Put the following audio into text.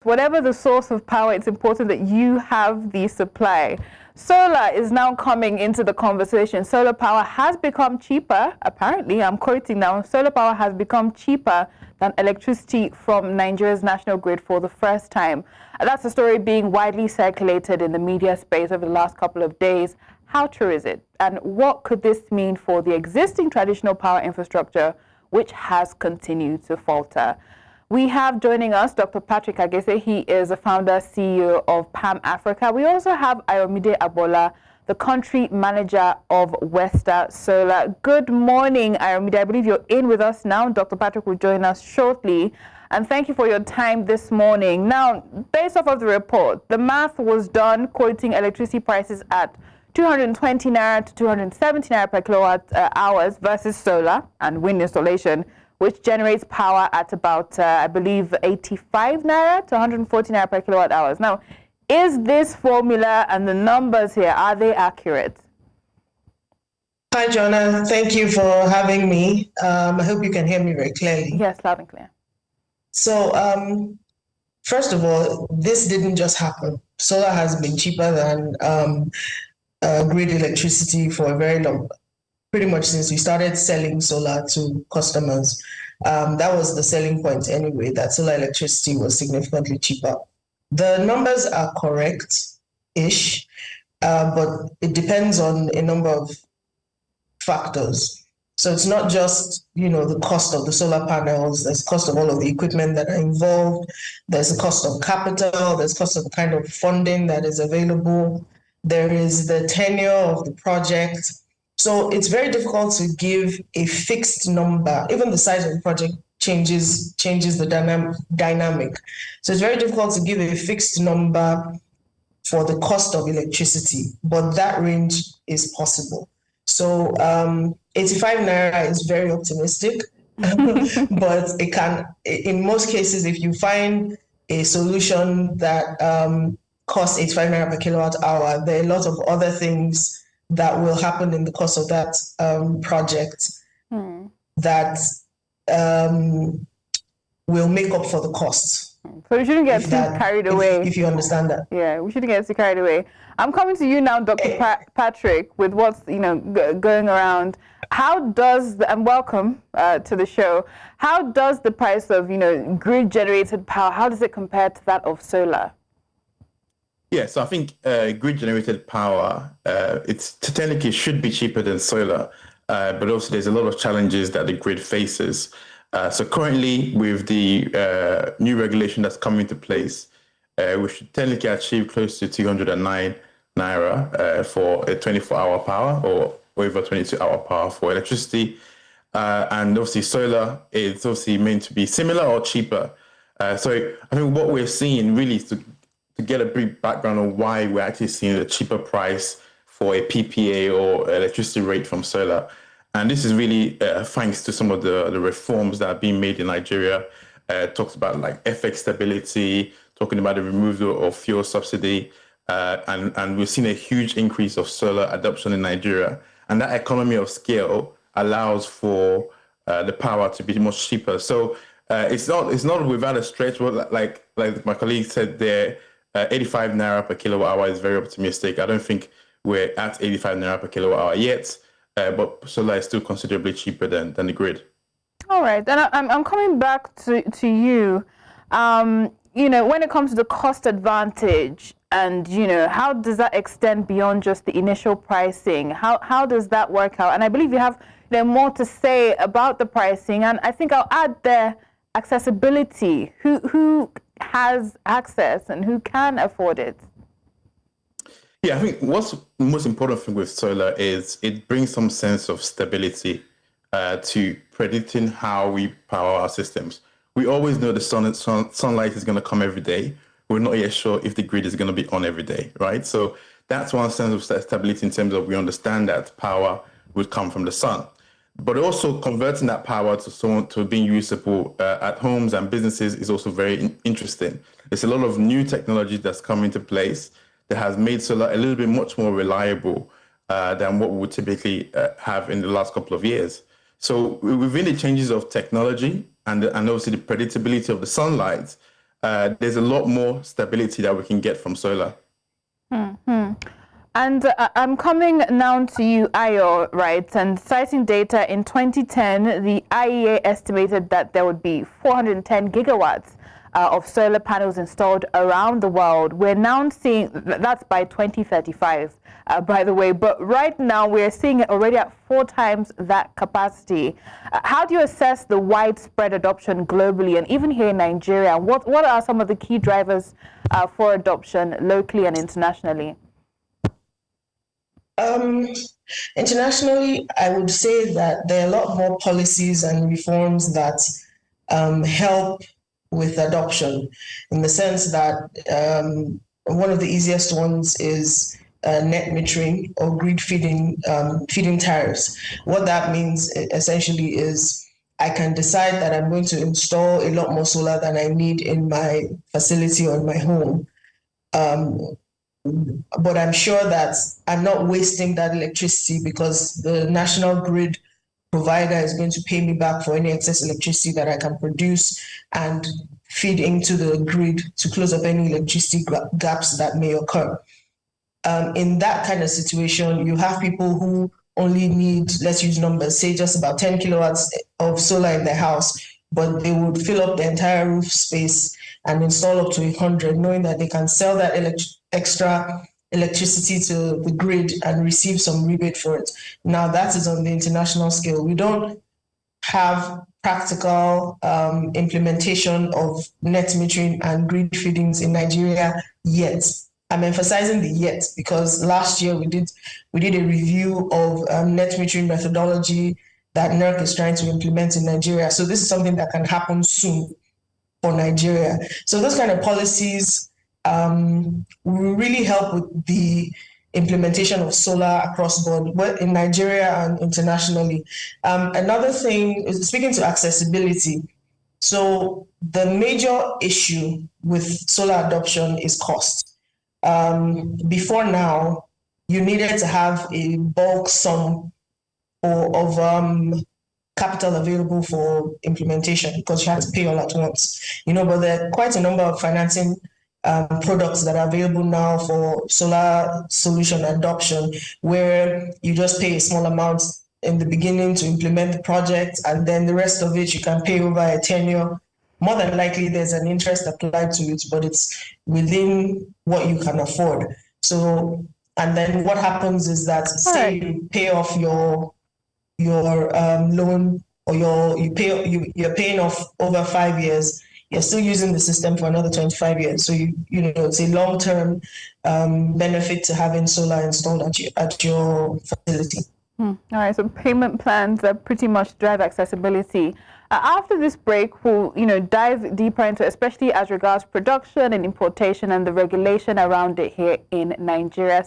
whatever the source of power, it's important that you have the supply. Solar is now coming into the conversation. Solar power has become cheaper, apparently, I'm quoting now, solar power has become cheaper than electricity from Nigeria's national grid for the first time. That's a story being widely circulated in the media space over the last couple of days. How true is it? And what could this mean for the existing traditional power infrastructure, which has continued to falter? We have joining us Dr. Patrick Agese. He is the founder, CEO of Pam Africa. We also have Ayomide Agbola, the country manager of Westa.Solar. Good morning, Ayomide. I believe you're in with us now. Dr. Patrick will join us shortly. And thank you for your time this morning. Now, based off of the report, the math was done quoting electricity prices at 220 naira to 270 naira per kilowatt hours versus solar and wind installation, which generates power at about, I believe, 85 naira to 140 naira per kilowatt hours. Now, is this formula and the numbers here, are they accurate? Hi, Jonah. Thank you for having me. I hope you can hear me very clearly. Yes, loud and clear. So, first of all, this didn't just happen. Solar has been cheaper than grid electricity for a very long time. Pretty much since we started selling solar to customers. That was the selling point anyway, that solar electricity was significantly cheaper. The numbers are correct-ish, but it depends on a number of factors. So it's not just, the cost of the solar panels, there's the cost of all of the equipment that are involved, there's the cost of capital, there's the cost of the kind of funding that is available, there is the tenure of the project. So it's very difficult to give a fixed number. Even the size of the project changes the dynamic. So it's very difficult to give a fixed number for the cost of electricity, but that range is possible. So 85 naira is very optimistic, but it can, in most cases, if you find a solution that costs 85 naira per kilowatt hour, there are a lot of other things that will happen in the course of that project that will make up for the cost. So we shouldn't get too carried away. If you understand that. Yeah, we shouldn't get too carried away. I'm coming to you now, Dr. Patrick, with what's going around. How does, and welcome to the show, how does the price of grid-generated power, how does it compare to that of solar? Yeah, so I think grid-generated power, it's technically should be cheaper than solar, but also there's a lot of challenges that the grid faces. So currently, with the new regulation that's coming into place, we should technically achieve close to 209 naira for a 24-hour power or over 22-hour power for electricity. And obviously, solar is obviously meant to be similar or cheaper. So I think what we're seeing really is to get a brief background on why we're actually seeing a cheaper price for a PPA or electricity rate from solar. And this is really thanks to some of the reforms that are being made in Nigeria. Talks about like FX stability, talking about the removal of fuel subsidy. And we've seen a huge increase of solar adoption in Nigeria. And that economy of scale allows for the power to be much cheaper. So it's not without a stretch, but like my colleague said there, 85 naira per kilowatt hour is very optimistic. I don't think we're at 85 naira per kilowatt hour yet, but solar is still considerably cheaper than the grid. All right, and I'm coming back to you. When it comes to the cost advantage, and how does that extend beyond just the initial pricing? How does that work out? And I believe you have more to say about the pricing, and I think I'll add there accessibility. Who has access and who can afford it? Yeah, I think what's the most important thing with solar is it brings some sense of stability to predicting how we power our systems. We always know the sunlight is going to come every day. We're not yet sure if the grid is going to be on every day, right? So that's one sense of stability in terms of we understand that power would come from the sun. But also converting that power to being usable at homes and businesses is also very interesting. There's a lot of new technology that's come into place that has made solar a little bit much more reliable than what we would typically have in the last couple of years. So within the changes of technology and obviously the predictability of the sunlight, there's a lot more stability that we can get from solar. And I'm coming now to you, Ayo, right? And citing data in 2010, the IEA estimated that there would be 410 gigawatts of solar panels installed around the world. We're now seeing, that's by 2035, by the way, but right now we're seeing it already at 4 times that capacity. How do you assess the widespread adoption globally and even here in Nigeria? What are some of the key drivers for adoption locally and internationally? Internationally, I would say that there are a lot more policies and reforms that help with adoption, in the sense that one of the easiest ones is net metering or grid feeding tariffs. What that means essentially is I can decide that I'm going to install a lot more solar than I need in my facility or in my home. But I'm sure that I'm not wasting that electricity because the national grid provider is going to pay me back for any excess electricity that I can produce and feed into the grid to close up any electricity gaps that may occur. In that kind of situation, you have people who only need, let's use numbers, say just about 10 kilowatts of solar in their house, but they would fill up the entire roof space and install up to 100, knowing that they can sell that extra electricity to the grid and receive some rebate for it. Now that is on the international scale. We don't have practical implementation of net metering and grid feedings in Nigeria yet. I'm emphasizing the yet because last year we did a review of net metering methodology that NERC is trying to implement in Nigeria. So this is something that can happen soon for Nigeria. So those kind of policies will really help with the implementation of solar across board, both in Nigeria and internationally. Another thing is speaking to accessibility. So the major issue with solar adoption is cost. Before now, you needed to have a bulk sum of capital available for implementation because you had to pay all at once. But there are quite a number of financing products that are available now for solar solution adoption, where you just pay a small amount in the beginning to implement the project, and then the rest of it you can pay over a tenure. More than likely, there's an interest applied to it, but it's within what you can afford. So, and then what happens is that, say you pay off your loan, or you're paying off over 5 years, you're still using the system for another 25 years. So it's a long-term benefit to having solar installed at your facility. All right, so payment plans that pretty much drive accessibility. After this break, we'll dive deeper into, especially as regards production and importation and the regulation around it here in Nigeria.